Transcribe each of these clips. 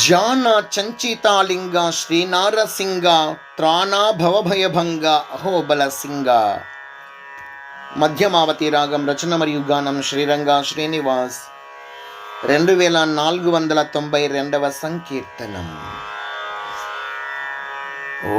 జాన చంచితాలింగ శ్రీనారసింగ త్రాణ భవభయభంగ అహోబల సింగ. మధ్యమావతి రాగం రచన మరియు గానం శ్రీరంగ శ్రీనివాస్. 2492వ సంకీర్తనం. ఓ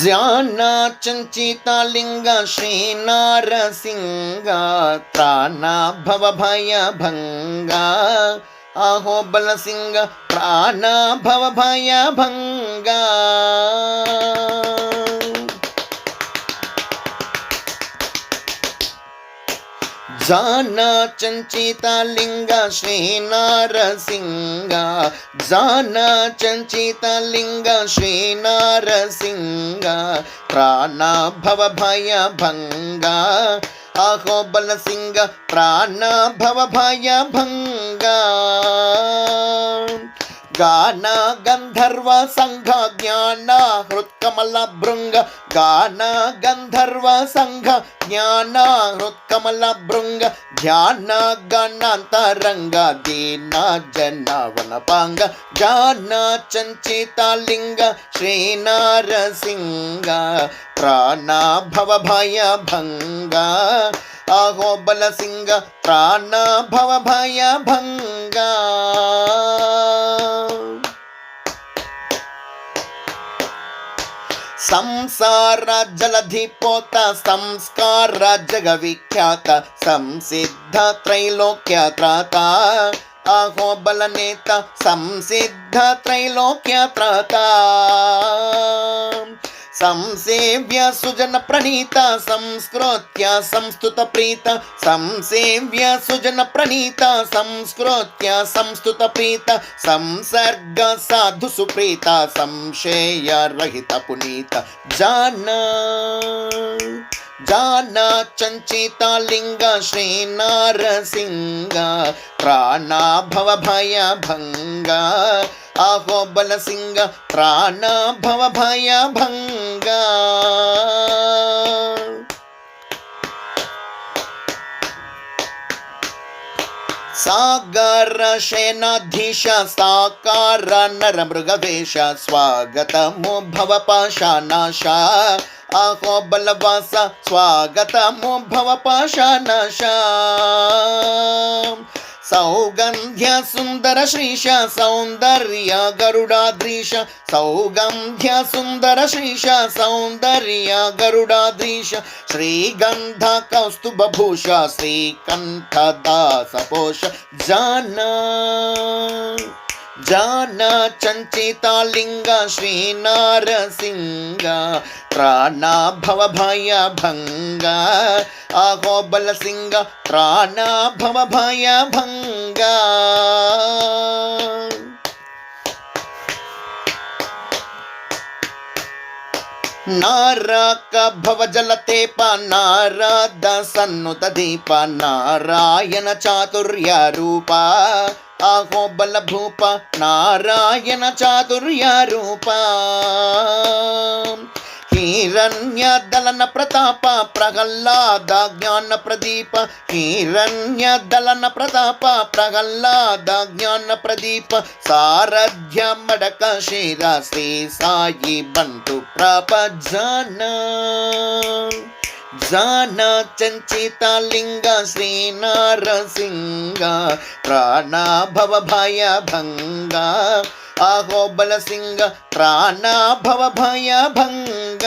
జ్ఞాన చంచితాలింగ శ్రీనారసింగ త్రాణ భవభయభంగ అహోబల సింగ ప్రాణ భవభయభంగ. జాన చంచితాలింగ శ్రీనారసింగ జాన చంచితాలింగ శ్రీనారసింగ ప్రాణ భవభయభంగ అహోబల సింగ ప్రాణ భవభయభంగ. గాన గంధర్వ సంఘ జ్ఞాన హృత్కమల భృంగ గాన గంధర్వ సంఘ జ్ఞాన హృత్కమల భృంగ ధ్యాన గణాంతరంగ దీన జనవనపాంగ. జాన చంచితాలింగ శ్రీనారసింగ ప్రాణ భవభయభంగ అహోబల సింగ ప్రాణ భవభయభంగ. సంసార జలధిపోత సంస్కార జగవిఖ్యాత సంసిద్ధ త్రైలోక్య త్రాత అహోబల నేత సంసిద్ధ త్రైలోక్య త్రాత. సంసేవ్య సుజన ప్రణీత సంస్కృత్య సంస్తుత ప్రీత సంసేవ్య సుజన ప్రణీత సంస్కృత్య సంస్తుత ప్రీత సంసర్గ సాధు సుప్రీత సంశయ రహిత పునీత. జాన జాన చంచితాలింగ శ్రీనారసింగ ప్రాణ భవభయభంగ అహోబల సింగ ప్రాణ భవభయభంగ. సాగర శయనాధీశ సాకార నరమృగవేష స్వాగతము భవపాశానాశ అహోబలవాస స్వాగతము భవపాశానాశ. సౌగంధ్య సుందర శ్రీశ సౌందర్య గరుడాద్రీశ సౌగంధ్య సుందర శ్రీశ సౌందర్య గరుడాద్రీశ శ్రీగంధ కౌస్తుభూష శ్రీకంఠ దాసపోష. జాన జాన చంచితాలింగ శ్రీనారసింగ ప్రాణ భవభయభంగ అహోబల సింగ ప్రాణ భవభయభంగ. నారాక భవజలతేప నారద సన్నుత దీప నారాయణ చాతుర్య రూప అహోబల భూప నారాయణ చాతుర్య రూప. హిరణ్య దళన ప్రతాప ప్రహ్లాద జ్ఞాన ప్రదీప హిరణ్య దళన ప్రతాప ప్రహ్లాద జ్ఞాన ప్రదీప సారథ్య మడక శిర శ్రీ సాయి బంటు ప్రాప. జాన జాన చంచితాలింగ శ్రీనారసింగ ప్రాణ భవభయభంగ అహోబల సింగ ప్రాణ భవభయభంగ.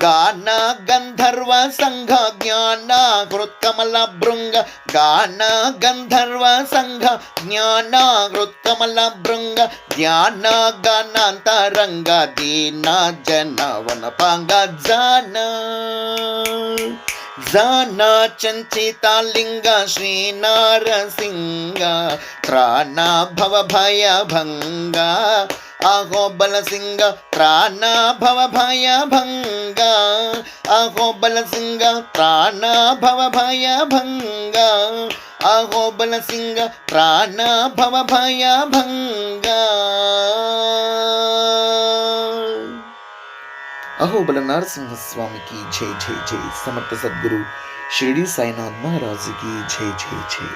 గాన గంధర్వ సంఘ జ్ఞాన హృత్కమల భృంగ గాన గంధర్వ సంఘ జ్ఞాన హృత్కమల భృంగ ధ్యాన గణాంతరంగ దీన జనవనపాంగ. జాన జానా చంచితాలింగ శ్రీ నారసింగ త్రాణ భవ భయ భంగ అహోబల సింగ త్రాణ భవ భయ భంగ అహోబల సింగ త్రాణ భవ భయ భంగ అహోబల సింగ త్రాణ భవ భయ భంగ. అహోబల నరసింహ స్వామికి జై జై జై. సమర్థ సద్గురు షిరిడి సాయినాథ్ మహారాజుకి జై జై జై.